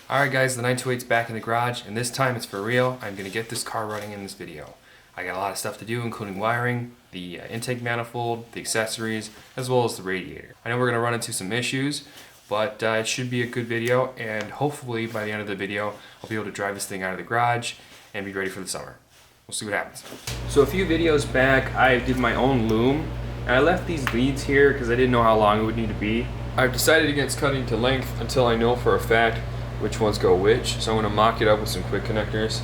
Alright guys, the 928's back in the garage, and this time it's for real. I'm going to get this car running in this video. I got a lot of stuff to do, including wiring, the intake manifold, the accessories, as well as the radiator. I know we're going to run into some issues, but it should be a good video, and hopefully by the end of the video, I'll be able to drive this thing out of the garage and be ready for the summer. We'll see what happens. So a few videos back, I did my own loom, and I left these leads here because I didn't know how long it would need to be. I've decided against cutting to length until I know for a fact which ones go which, so I'm going to mock it up with some quick connectors.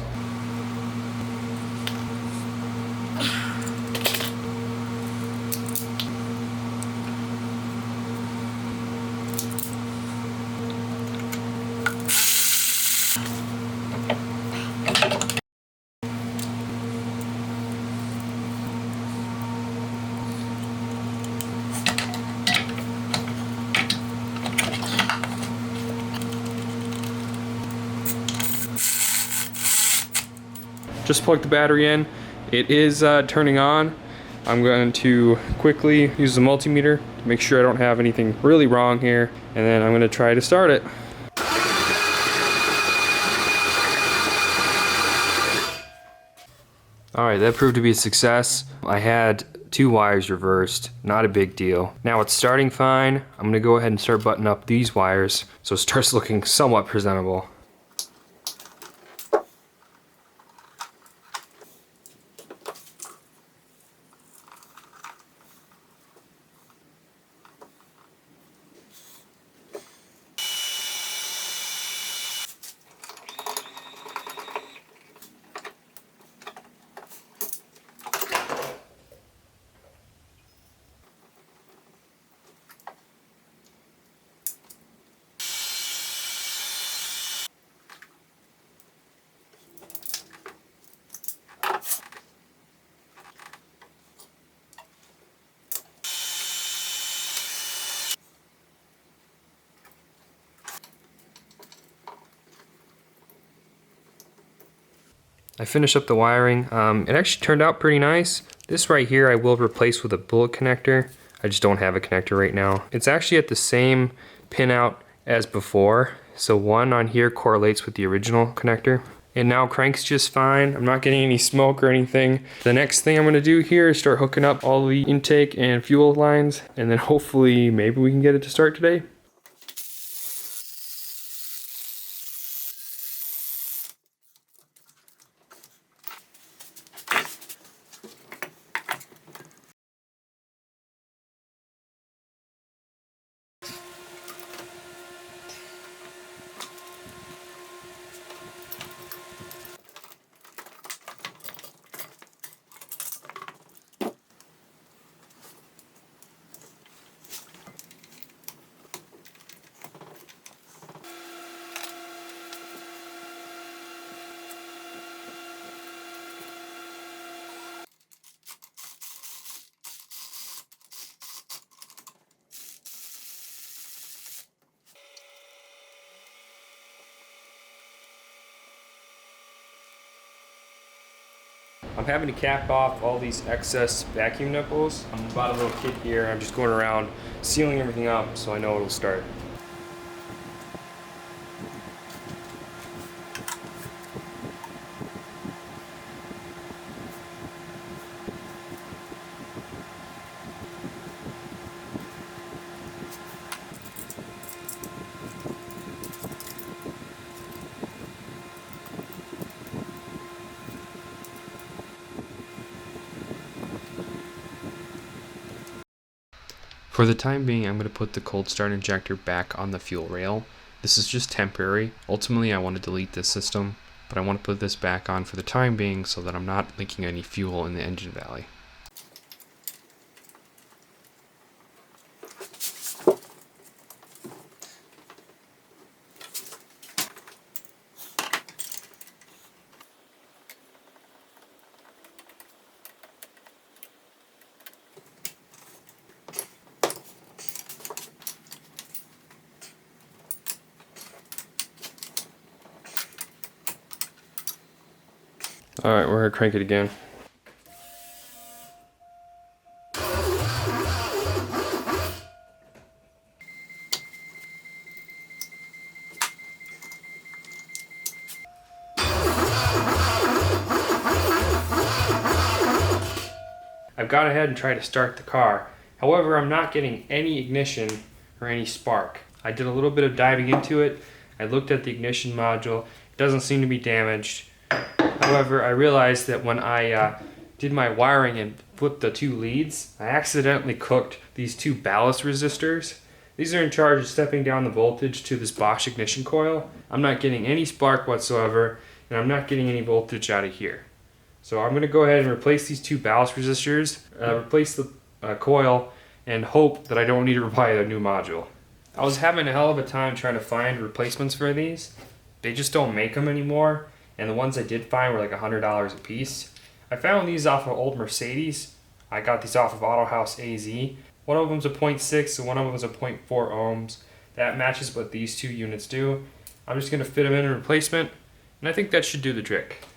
Just plugged the battery in. It is turning on. I'm going to quickly use the multimeter to make sure I don't have anything really wrong here, and then I'm going to try to start it. Alright, that proved to be a success. I had 2 wires reversed, not a big deal. Now it's starting fine. I'm going to go ahead and start buttoning up these wires so it starts looking somewhat presentable. I finished up the wiring. It actually turned out pretty nice. This right here I will replace with a bullet connector. I just don't have a connector right now. It's actually at the same pinout as before. So one on here correlates with the original connector. It now cranks just fine. I'm not getting any smoke or anything. The next thing I'm gonna do here is start hooking up all the intake and fuel lines, and then hopefully maybe we can get it to start today. I'm having to cap off all these excess vacuum nipples. I bought a little kit here. I'm just going around sealing everything up so I know it'll start. For the time being, I'm going to put the cold start injector back on the fuel rail. This is just temporary. Ultimately, I want to delete this system, but I want to put this back on for the time being so that I'm not leaking any fuel in the engine valley. Alright, we're gonna crank it again. I've gone ahead and tried to start the car. However, I'm not getting any ignition or any spark. I did a little bit of diving into it. I looked at the ignition module. It doesn't seem to be damaged. However, I realized that when I did my wiring and flipped the two leads, I accidentally cooked these two ballast resistors. These are in charge of stepping down the voltage to this Bosch ignition coil. I'm not getting any spark whatsoever, and I'm not getting any voltage out of here. So I'm going to go ahead and replace these two ballast resistors, replace the coil, and hope that I don't need to buy a new module. I was having a hell of a time trying to find replacements for these. They just don't make them anymore, and the ones I did find were like $100 a piece. I found these off of old Mercedes. I got these off of Autohaus AZ. One of them's a 0.6 and one of them's a 0.4 ohms. That matches what these two units do. I'm just going to fit them in a replacement, and I think that should do the trick.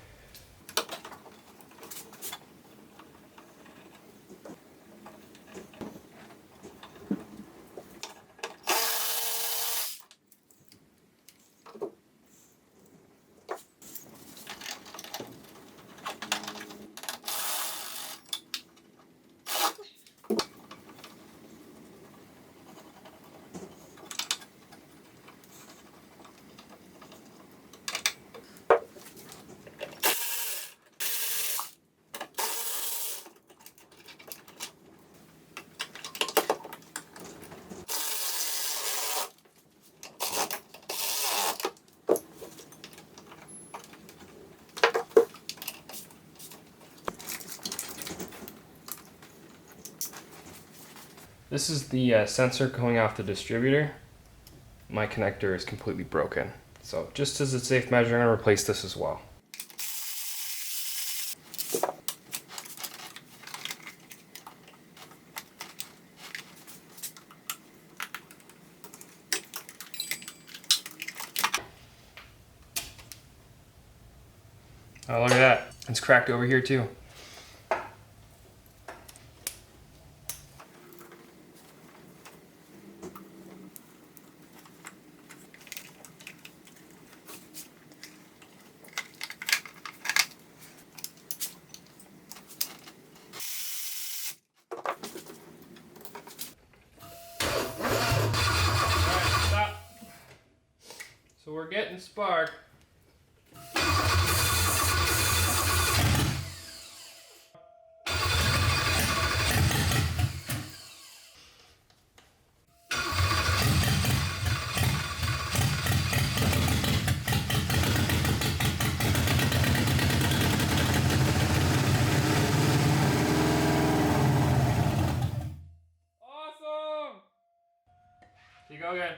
This is the sensor coming off the distributor. My connector is completely broken. So just as a safe measure, I'm going to replace this as well. Oh, look at that. It's cracked over here too. So we're getting spark. Awesome! Here you go again.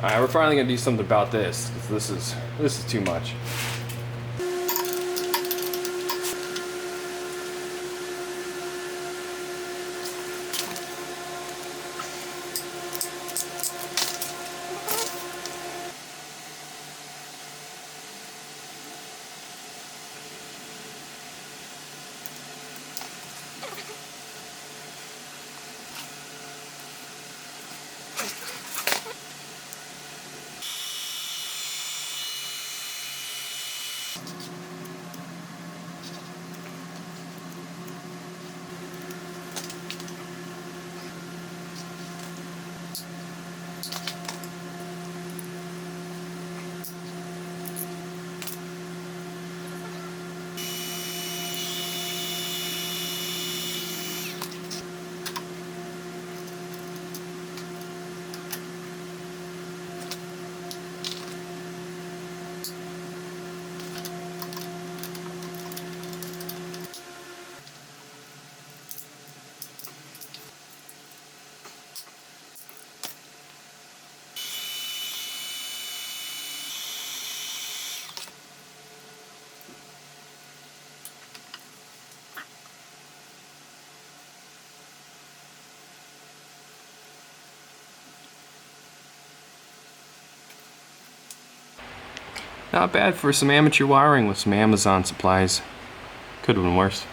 Alright, we're finally gonna do something about this, because this is too much. Not bad for some amateur wiring with some Amazon supplies. Could have been worse.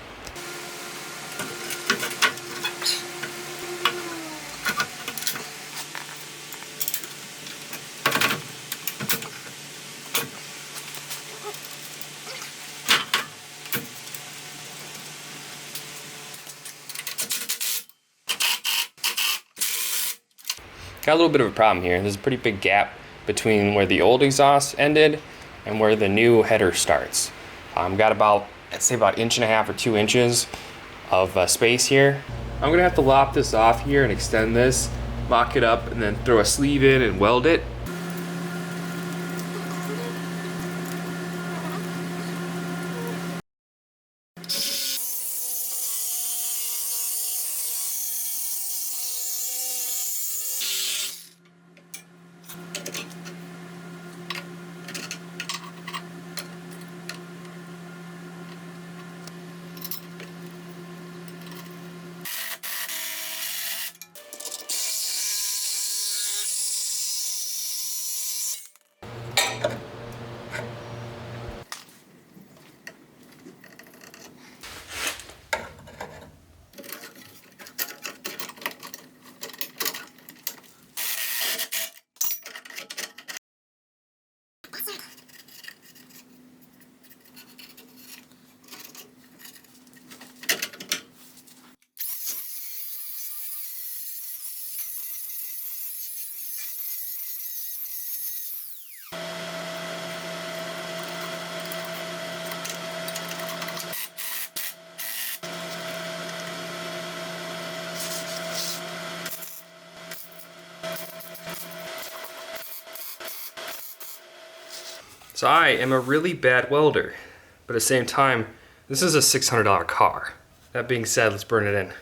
Got a little bit of a problem here. There's a pretty big gap between where the old exhaust ended and where the new header starts. Got about, I'd say about 1.5 or 2 inches of space here. I'm gonna have to lop this off here and extend this, mock it up, and then throw a sleeve in and weld it. So I am a really bad welder, but at the same time, this is a $600 car. That being said, let's burn it in.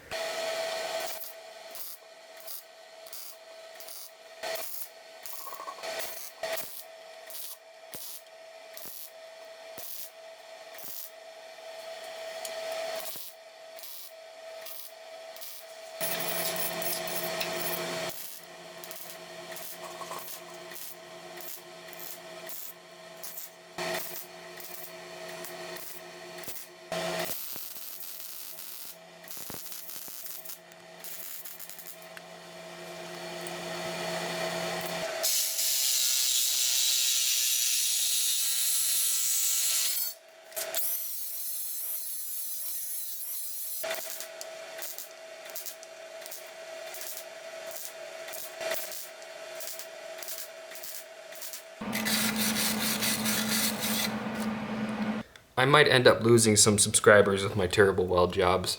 I might end up losing some subscribers with my terrible weld jobs,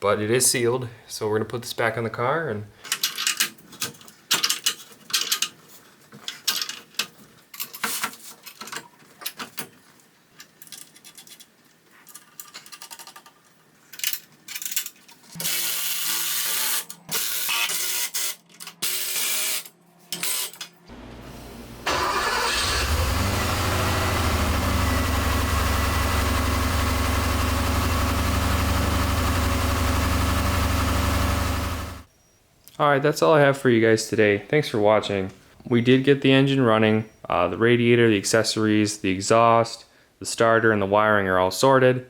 but it is sealed, so we're gonna put this back on the car and alright, that's all I have for you guys today. Thanks for watching. We did get the engine running. The radiator, the accessories, the exhaust, the starter, and the wiring are all sorted.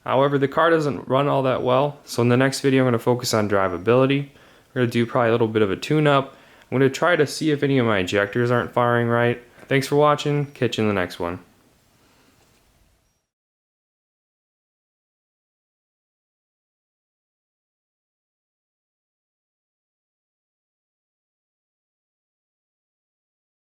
However, the car doesn't run all that well, so in the next video I'm going to focus on drivability. We're going to do probably a little bit of a tune-up. I'm going to try to see if any of my injectors aren't firing right. Thanks for watching. Catch you in the next one.